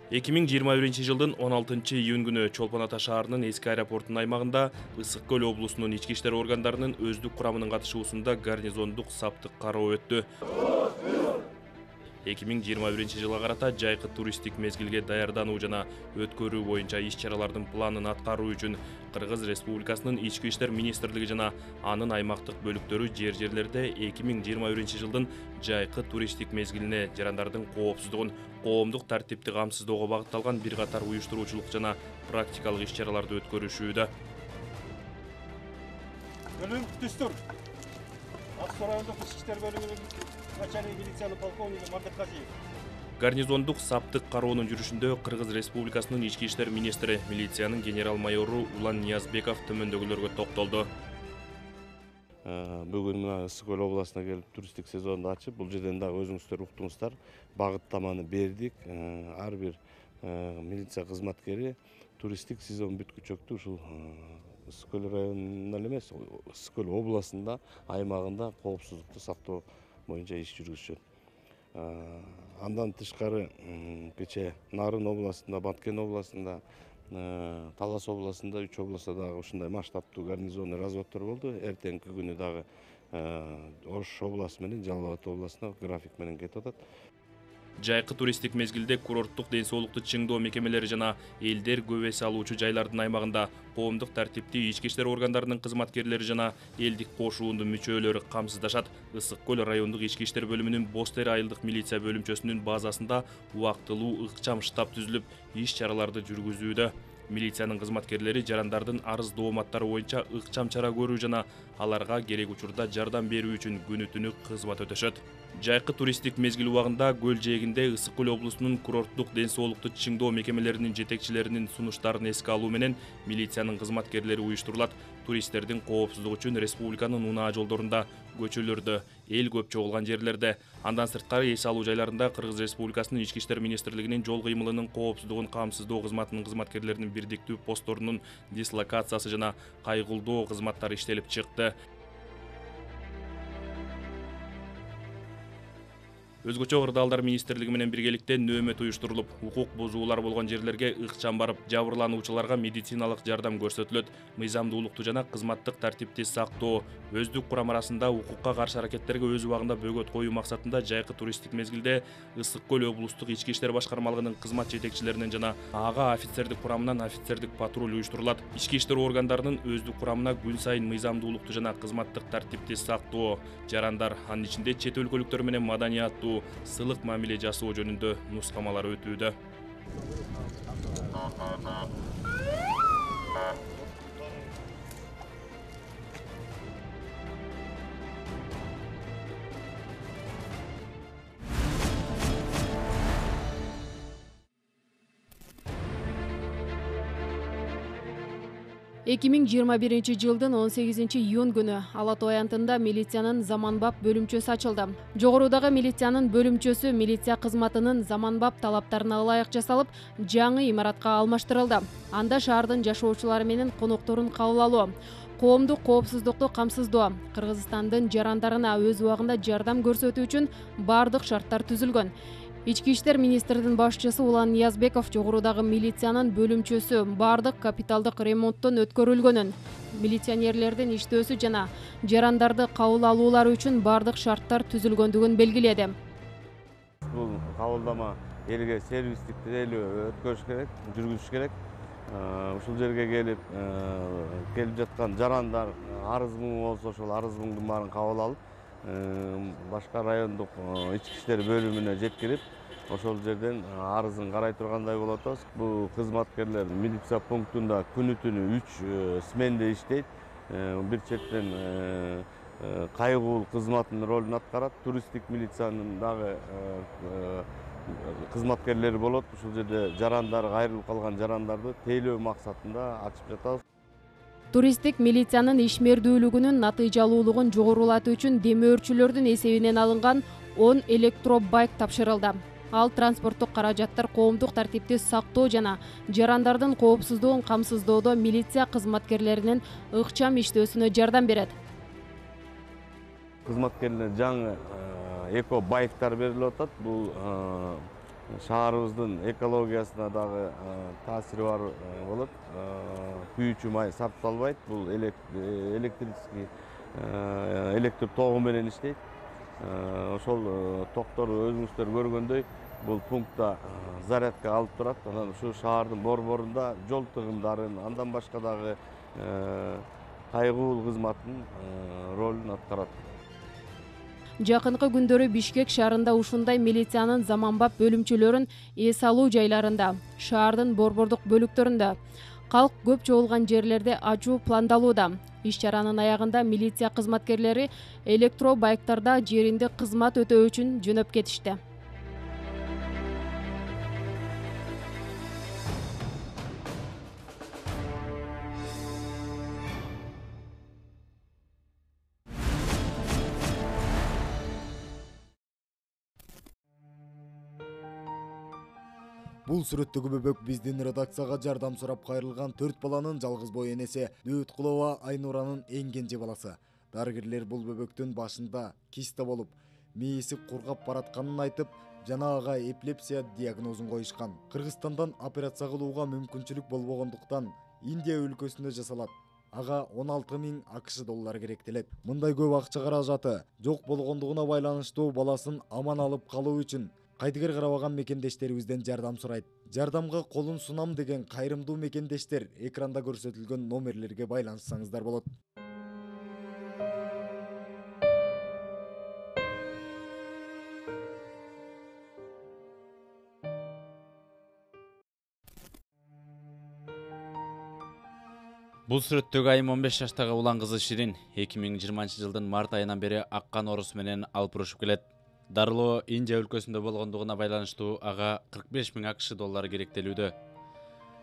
2021 жылдын 16-июнь күнү Чолпон Ата шаарынын эски аэропортунун аймагында Ысык Көл облусунун ички иштер органдарынын өздүк курамынын катышуусунда гарнизондук саптык кароо өттү. 2021 жылга карата жайкы туристтик мезгилге даярдануу жана өткөрүү боюнча иш-чаралардын планын аткаруу үчүн Кыргыз Республикасынын Ички иштер министрлиги жана анын аймактык бөлүктөрү жерлерде 2021 жылдын жайкы туристтик мезгилине жарандардын коопсуздугун, коомдук тартипти камсыздоого багытталган бир катар уюштуруучулук жана практикалык иш-чараларды өткөрүшүүдө. Бөлүм түстүр. Аксу райондук ички иштер бөлүмүнүн начальник милициянын полковниги Мамбетказиев. Гарнизондук саптык кароонун жүрүшүндө Кыргыз Республикасынын Ички иштер министри, милициянын генерал-майору Улан Ниязбеков төмөндөгүлөргө токтолду. Бүгүн мына Ысык Көл областына келип туристтик сезонду ачып, бул жерден дагы өзүңүздөр уктуңуздар, багыттаманы бердик. Ар бир милиция кызматкери туристтик сезон бүткүчөктү ушул Ысык Көл районунда эмес, Ысык Көл областында аймагында коопсуздукту сактоо боюнча иш жүргүзүшөт. Андан тышкары кече Нарын областында, Баткен областында, Талас областында, 3 областта дагы ушундай масштабтуу гарнизонный разводдор болду. Эртеңки күнү дагы Ош областы менен Жалал Абад областына график менен кетип атат. Жайкы туристтик мезгилде курорттук ден соолукту чыңдоо мекемелери жана элдер көп эс алуучу жайлардын аймагында коомдук тартипти ички иштер органдарынын кызматкерлери жана элдик кошуундун мүчөлөрү камсыздашат. Ысык Көл райондук ички иштер бөлүмүнүн Бостер айылдык милиция бөлүмчөсүнүн базасында убактылуу ыкчам штаб түзүлүп, иш-чараларды жүргүзүүдө. Милициянын кызматкерлери жарандардын арыз дооматтары боюнча ыкчам чара көрүү жана аларга керек учурда жардам берүү үчүн күнү-түнү кызмат өтөшөт. Жайкы туристтик мезгил убагында көл жээгинде Ысык Көл облусунун курорттук ден соолукту чыңдоо мекемелеринин жетекчилеринин сунуштарын эске алуу менен милициянын кызматкерлери уюштурулат. Туристтердин коопсуздугу үчүн республиканын унаа жолдорунда, көчөлөрдө, эл көп чогулган жерлерде, андан сырткары эс алуу жайларында Кыргыз Республикасынын Ички иштер министрлигинин жол кыймылынын коопсуздугун камсыздоо кызматынын кызматкерлеринин бирдиктүү постторунун дислокациясы жана кайгылдоо кызматтары иштелип чыкты. Өзгөчө Кырдаалдар министрлиги менен биргеликте нөөмөт уюштурулуп, укук бузуулар болгон жерлерге ыкчам барып, жабырлануучуларга медициналык жардам көрсөтүлөт. Мыйзамдуулукту жана кызматтык тартипти сактоо, өздүк курам арасында укукка каршы аракеттерге өз убагында бөгөт коюу максатында жайкы туристтик мезгилде Ысык Көл облустук ички иштер башкармалыгынын кызмат жетекчилеринен жана ага офицердик курамынан офицердик патруль уюштурулат. Ички иштер органдарынын өздүк курамына күн сайын мыйзамдуулукту жана кызматтык тартипти сактоо, жарандар, анын ичинде чет өлкөлүктөр менен маданияттуу, сылык мамиле жасоо жөнүндө нускамалар өтүүдө. Эки миң жыйырма биринчи жылдын 18-июнь күнү Ала Тоо аянтында милициянын заманбап бөлүмчөсү ачылды. Жогорудагы милициянын бөлүмчөсү милиция кызматынын заманбап талаптарына ылайык жасалып, жаңы имаратка алмаштырылды. Анда шаардын жашоочулары менен конокторун кабыл алуу, коомдук коопсуздукту камсыздоо, Кыргызстандын жарандарына өз убагында жардам көрсөтүү үчүн бардык шарттар түзүлгөн. Ички иштер министринин башчысы Улан Ниязбеков жогорудагы милициянын бөлүмчөсү бардык капиталдык ремонттон өткөрүлгөнүн, милиционерлердин иштөөсү жана жарандарды кабыл алуулары үчүн бардык шарттар түзүлгөндүгүн белгиледи. Бул кабылдама элге сервистик тирелөө өткөрүш керек, жүргүзүш керек. Ушул жерге келип жаткан жарандар арыз муң болсо, ошол арыз муңдун баарын кабыл алып, башка райондук ички иштер бөлүмүнө жеткирип, ошол жерден арызын карай тургандай болот. Бул кызматкерлер милиция пунктунда күнү-түнү 3 сменде иштейт. Бир четтен кайгылуу кызматтын ролун аткарат. Туристтик милициянын дагы кызматкерлери болот. Ушул жерде жарандар, кайрылып калган жарандарды тейлөө максатында ачып жатабыз. Туристтик милициянын ишмердүүлүгүнүн натыйжалуулугун жогорулатуу үчүн демөөрчүлөрдүн эсебинен алынган 10 электробайк тапшырылды. Ал транспорттук каражаттар коомдук тартипти сактоо жана жарандардын коопсуздугун камсыздоодо милиция кызматкерлеринин ыкчам иштөөсүнө жардам берет. Кызматкерлер жаңы эко байктар берилип атат. Бул шаарыбыздын экологиясына дагы таасири бар болот. Күйүүчү май сатып бул электрический электр тогу менен иштейт. Ошол токторду өзүңүздөр көргөндөй бул пунктта зарядка алып турат. Анан ушу шаардын борборунда жол тыгындарын, андан башка дагы кайгылуу кызматтын ролун аткарат. Жакынкы күндөрү Бишкек шаарында ушундай милициянын заманбап бөлүмчөлөрүн эс алуу жайларында, шаардын борбордук бөлүктөрүндө, калк көп чогулган жерлерде ачуу пландалууда. Иш чаранын аягында милиция кызматкерлери электро байктарда жеринде кызмат өтөө үчүн жөнөп кетишти. Бул сүрөттөгү бөбөк биздин редакцияга жардам сурап кайрылган 4 баланын жалгыз бой энеси Дөөткулова Айнуранын эң кенже баласы. Дарыгерлер бул бөбөктүн башында киста болуп, мээси кургап баратканын айтып, жана ага эпилепсия диагнозун коюшкан. Кыргызстандан операция кылууга мүмкүнчүлүк болбогондуктан Индия өлкөсүндө жасалат. Ага 16.000 АКШ доллары керектелет. Мындай көп акча каражаты жок болгондугуна байланыштуу баласын аман алып калуу үчүн кайдыгер карабаган мекендештерибизден жардам сурайт. Жардамга колун сунам деген кайрымдуу мекендештер экранда көрсөтүлгөн номерлерге байланышсаңыздар болот. Бул сүрөттөгү айым 15 жаштагы улан кызы Ширин 2020 жылдын март айынан бери аккан оорусу менен алып урушуп келет. Дарылоо Индия өлкөсүндө болгондугуна байланыштуу ага 45.000 АКШ доллары керектелүүдө.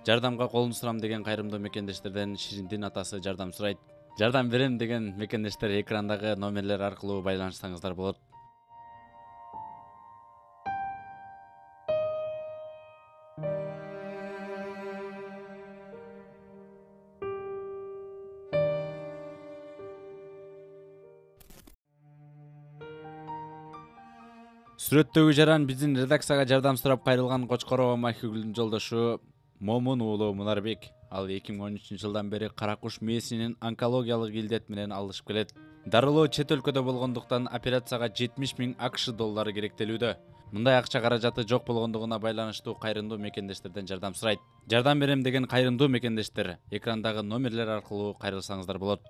Жардамга колун сурам деген кайрымдуу мекендештерден Шириндин атасы жардам сурайт. Жардам берем деген мекендештер экрандагы номерлер аркылуу байланышсаңыздар болот. Сүрөттөгү жаран биздин редакцияга жардам сурап кайрылган Кочкорова Майхүгүлдүн жолдошу Момун уулу Мунарбек. Ал 2013 жылдан бери каракуш мээсинин онкологиялык илдет менен алышып келет. Дарылоо чет өлкөдө болгондуктан операцияга 70.000 АКШ доллары керектелүүдө. Мындай акча каражаты жок болгондугуна байланыштуу кайрымдуу мекендештерден жардам сурайт. Жардам берем деген кайрымдуу мекендештер экрандагы номерлер аркылуу кайрылсаңыздар болот.